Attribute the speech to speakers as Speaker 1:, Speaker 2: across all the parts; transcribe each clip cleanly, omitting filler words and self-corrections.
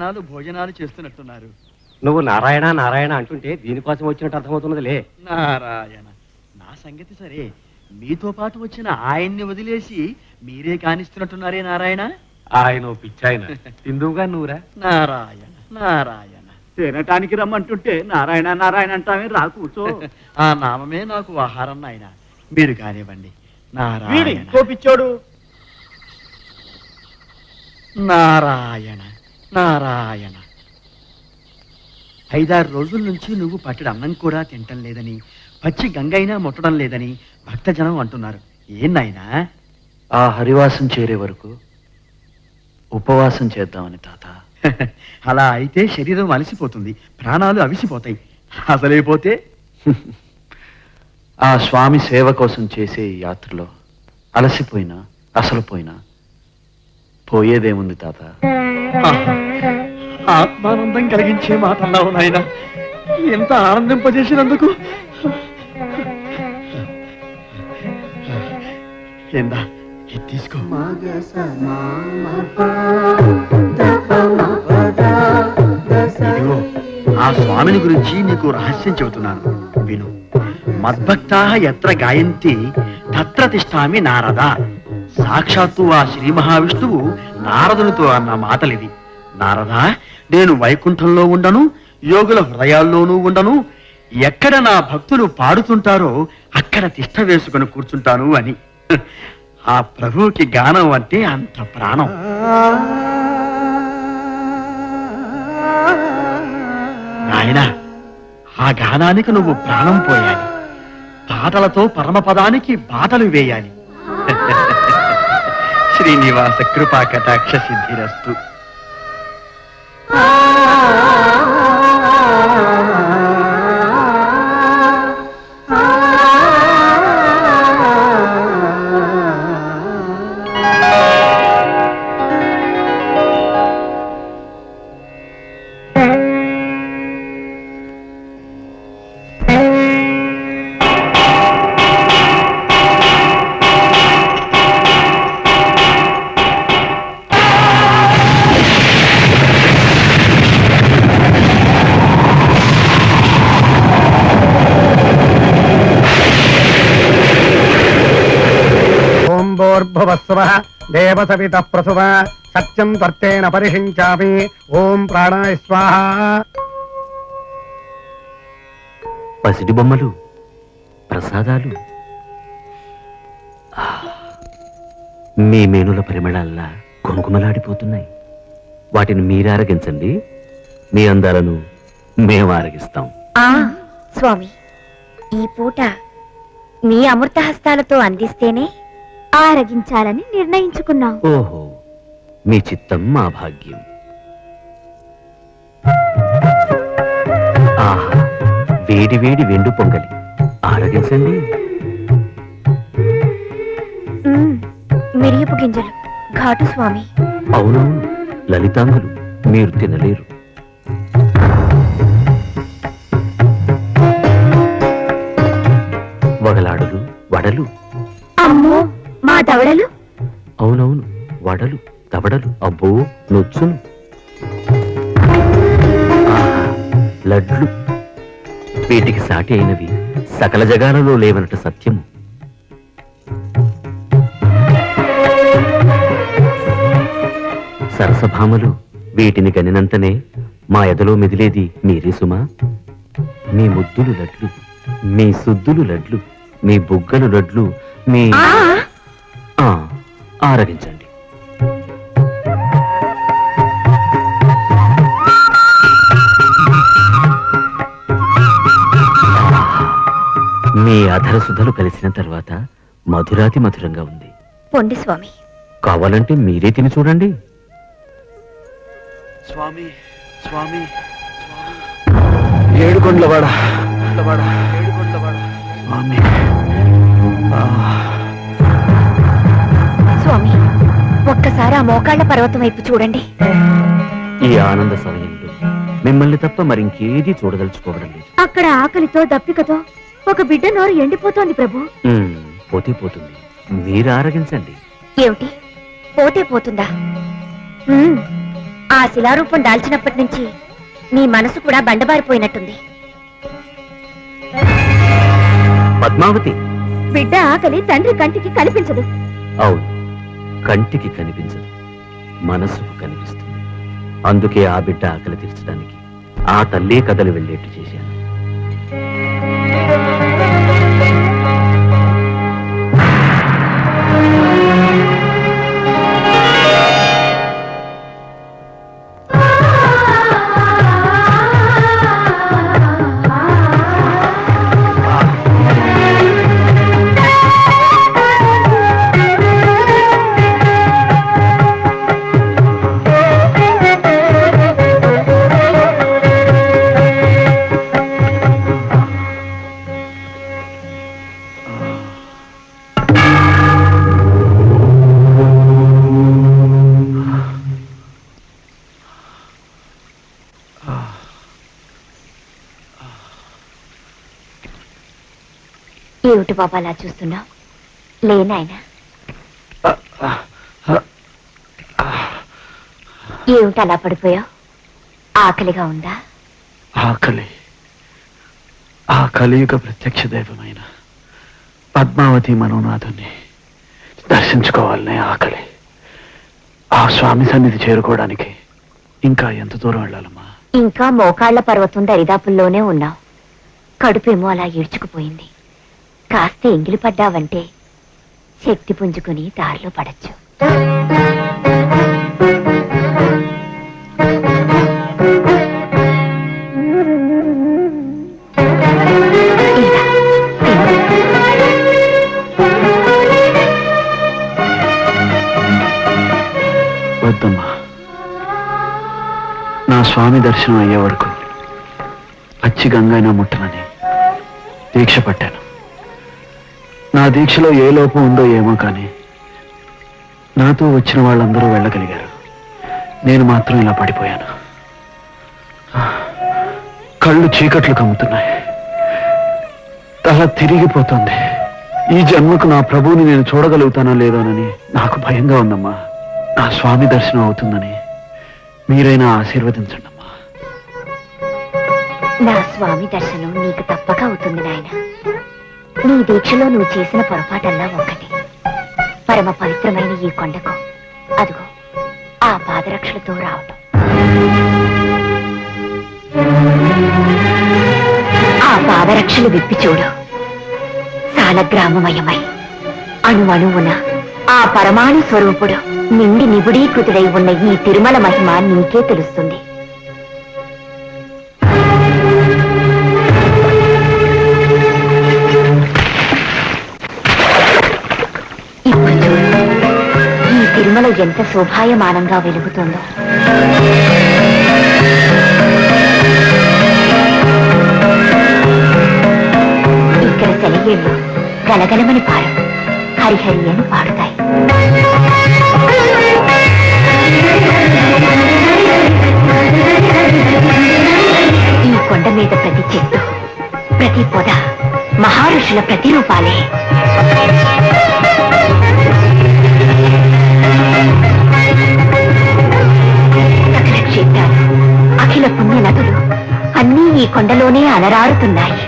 Speaker 1: స్నానాలు భోజనాలు చేస్తున్నట్టున్నారు.
Speaker 2: నువ్వు నారాయణ నారాయణ అంటుంటే దీనికోసం వచ్చినట్టు అర్థమవుతున్నదిలే.
Speaker 1: నారాయణ, నా సంగతి సరే, మీతో పాటు వచ్చిన ఆయన్ని వదిలేసి మీరే కానిస్తున్నట్టున్నారే నారాయణ.
Speaker 2: ఆయన పిచ్చాయన హిందువుగా నువ్వురా.
Speaker 1: నారాయణ నారాయణ,
Speaker 3: తినటానికి రమ్మంటుంటే నారాయణ నారాయణ అంటామే, రా కూర్చో.
Speaker 1: ఆ నామమే నాకు ఆహారం నాయన, మీరు కానివ్వండి. నారాయణ
Speaker 3: కోపిచ్చోడు.
Speaker 1: నారాయణ నారాయణ, 5-6 రోజుల నుంచి నువ్వు పట్టెడు అన్నం కూడా తింటం లేదని, పచ్చి గంగైనా ముట్టడం లేదని భక్తజనం అంటున్నారు. ఏం నాయనా?
Speaker 4: ఆ హరివాసం చేరే వరకు ఉపవాసం చేద్దామని తాత.
Speaker 1: అలా అయితే శరీరం అలసిపోతుంది, ప్రాణాలు అవిసిపోతాయి. అసలైపోతే
Speaker 4: ఆ స్వామి సేవ కోసం చేసే ఈ యాత్రలో అలసిపోయినా అసలు పోయినా పోయేదేముంది తాత.
Speaker 1: ఆత్మానందం కలిగించే మాట అన్నావు నాయన. ఎంత ఆనందింపజేసినందుకు. ఏందా తీసుకో. ఇదిగో, ఆ స్వామిని గురించి నీకు రహస్యం చెబుతున్నాను, విను. మద్భక్తాః యత్ర గాయంతి తత్ర తిష్టామి నారద. సాక్షాత్తు ఆ శ్రీ మహావిష్ణువు నారదునితో అన్న మాటలిది. నారదా, నేను వైకుంఠంలో ఉండను, యోగుల హృదయాల్లోనూ ఉండను. ఎక్కడ నా భక్తులు పాడుతుంటారో అక్కడ తిష్ట వేసుకుని కూర్చుంటాను అని. ఆ ప్రభువుకి గానం అంటే అంత ప్రాణం. నాయన, ఆ గానానికి నువ్వు ప్రాణం పోయాలి. పాటలతో పరమపదానికి బాటలు వేయాలి. శ్రీనివాస కృపా కటాక్ష సిద్ధిరస్తు.
Speaker 2: భూర్భువస్సువః దేవసవితః ప్రసువ సత్యం త్వర్తేన పరిషించామి. ఓం ప్రాణాయ స్వాహా.
Speaker 5: పసిడి బొమ్మలు, ప్రసాదాలు, మీ మేనుల పరిమళాల్లా కుంకుమలాడిపోతున్నాయి. వాటిని మీరు ఆరగించండి, మీ అందాలను మేము ఆరగిస్తాం.
Speaker 6: స్వామి, ఈ పూట మీ అమృత హస్తాలతో అందిస్తేనే ఆరగించాలని నిర్ణయించుకున్నాం.
Speaker 5: ఓహో, మీ చిత్తం మా భాగ్యం. ఆహా, వేడి వేడి వెండు పొంగలి ఆరగించండి.
Speaker 6: మిరియపు గింజలు ఘాటు స్వామి.
Speaker 5: అవునవును, లలితాంగులు మీరు తినలేరు. వగలాడులు, వడలు.
Speaker 6: అమ్మో, మా దవడలు.
Speaker 5: అవునవును, వడలు, దవడలు, అబ్బో నొచ్చును. లడ్లు, వీటికి సాటి అయినవి సకల జగాలలో లేవనట సత్యము. సరసభామలు, వీటిని గనినంతనే మా ఎదలో మెదిలేది మీరే సుమా. మీ ముద్దులు లడ్లు, మీ సుద్దులు లడ్లు, మీ బుగ్గలు లడ్లు, మీ ఆరగించండి. మీ అధర సుధలు కలిసిన తర్వాత మధురాతి మధురంగా ఉంది.
Speaker 6: పొండి స్వామి.
Speaker 5: కావాలంటే మీరే తిని చూడండి.
Speaker 4: స్వామి స్వామి ఏడుకొండలవాడ స్వామి.
Speaker 6: స్వామి, ఒక్కసారి ఆ మోకాళ్ల పర్వతం వైపు చూడండి.
Speaker 5: ఈ ఆనంద సమయంలో మిమ్మల్ని తప్ప మరింకేదీ చూడదలుచుకోవడం లేదు.
Speaker 6: అక్కడ ఆకలితో దప్పికతో ఒక బిడ్డ నోరు ఎండిపోతోంది ప్రభు.
Speaker 5: పోతే పోతుంది, మీరు ఆరగించండి.
Speaker 6: ఏమిటి, పోతే పోతుందా? ఆ శిలారూపం దాల్చినప్పటి నుంచి నీ మనసు కూడా బండబారిపోయినట్టుంది.
Speaker 5: పద్మావతి.
Speaker 6: బిడ్డ ఆకలి తండ్రి కంటికి కనిపించదు.
Speaker 5: అవును, కంటికి కనిపించదు, మనసుకు కనిపిస్తుంది. అందుకే ఆ బిడ్డ ఆకలి తీర్చడానికి ఆ తల్లే కథలు వెళ్ళేట్టు చేశాను.
Speaker 6: ఏమిటి బాబా అలా చూస్తున్నావు? లేనాయనా, ఏమిటి అలా పడిపోయావు? ఆకలిగా ఉందా?
Speaker 4: ఆకలి ఆ కలియుగ ప్రత్యక్ష దైవమైన పద్మావతి మనోనాథుని దర్శించుకోవాలనే ఆకలి. ఆ స్వామి సన్నిధి చేరుకోవడానికి ఇంకా ఎంత దూరం వెళ్ళాలమ్మా?
Speaker 6: ఇంకా మోకాళ్ల పర్వతం దరిదాపుల్లోనే ఉన్నావు. కడుపేమో అలా ఈడ్చుకుపోయింది. కాస్త ఎంగిలి పడ్డావంటే శక్తి పుంజుకుని దారిలో పడచ్చు.
Speaker 4: వద్దమ్మా, నా స్వామి దర్శనం అయ్యే వరకు పచ్చి గంగైనా ముట్టనని దీక్ష పట్టాను. నా దీక్షలో ఏ లోపం ఉందో ఏమో కానీ నాతో వచ్చిన వాళ్ళందరూ వెళ్ళగలిగారు. నేను మాత్రం ఇలా పడిపోయాను. కళ్ళు చీకట్లు కమ్ముతున్నాయి, తల తిరిగిపోతుంది. ఈ జన్మకు నా ప్రభువుని నేను చూడగలుగుతానో లేదోనని నాకు భయంగా ఉందమ్మా. నా స్వామి దర్శనం అవుతుందని మీరైనా ఆశీర్వదించండి అమ్మా.
Speaker 6: నా స్వామి దర్శనం నీకు తప్పక అవుతుంది నాయన. నీ దీక్షలో నువ్వు చేసిన పొరపాటల్లా ఒక్కటి. పరమ పవిత్రమైన ఈ కొండకు అదిగో ఆ పాదరక్షలతో రావటం. ఆ పాదరక్షలు విప్పి చూడు. సాలగ్రామమయమై అణువణువున ఆ పరమాణు స్వరూపుడు నిండి నిబుడీకృతుడై ఉన్న ఈ తిరుమల మహిమ నీకే తెలుస్తుంది. ఇప్పుడు చూడు, ఈ తిరుమల ఎంత శోభాయమానంగా వెలుగుతుందో. ఇక్కడ సెలయేళ్ళు గలగలమని పారు హరిహరి అని పాడుతాయి. ఈ కొండ మీద ప్రతి చెట్టు, ప్రతి పొద మహారుషుల ప్రతిరూపాలే. సకల క్షేత్రాలు, అఖిల పుణ్య నదులు అన్నీ ఈ కొండలోనే అలరారుతున్నాయి.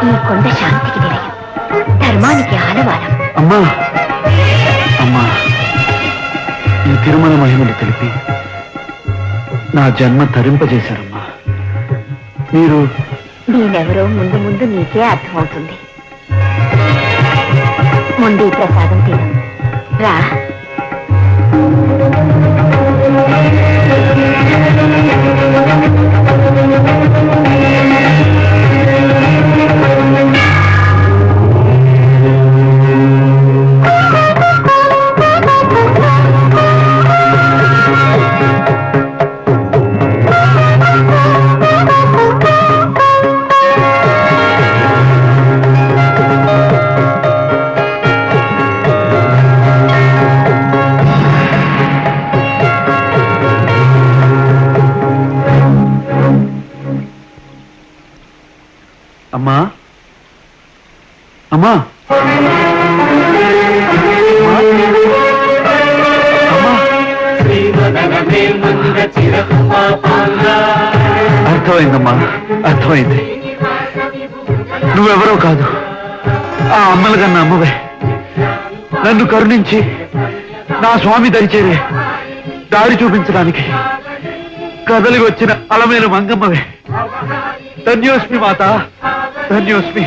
Speaker 6: ఈ కొండ శాంతికి నిలయం, ధర్మానికి ఆలవాలం.
Speaker 4: అమ్మా అమ్మా, ఈ తిరుమల మహిమలు తెలిపి నా జన్మ తరింపజేశారమ్మా. మీరు
Speaker 6: నేనెవరో ముందు ముందు నీకే అర్థమవుతుంది. ముందు ఈ ప్రసాదం తిను. రా.
Speaker 4: అమ్మా అమ్మా అర్థమైందమ్మా, అర్థమైంది. నువ్వెవరో కాదు, ఆ అమ్మల కన్నా అమ్మవే. నన్ను కరుణించి నా స్వామి దరిచేరే దారి చూపించడానికి కదలి వచ్చిన అలమేలు మంగమ్మవే. ధన్యోస్మి మాత, ధన్యోస్మి.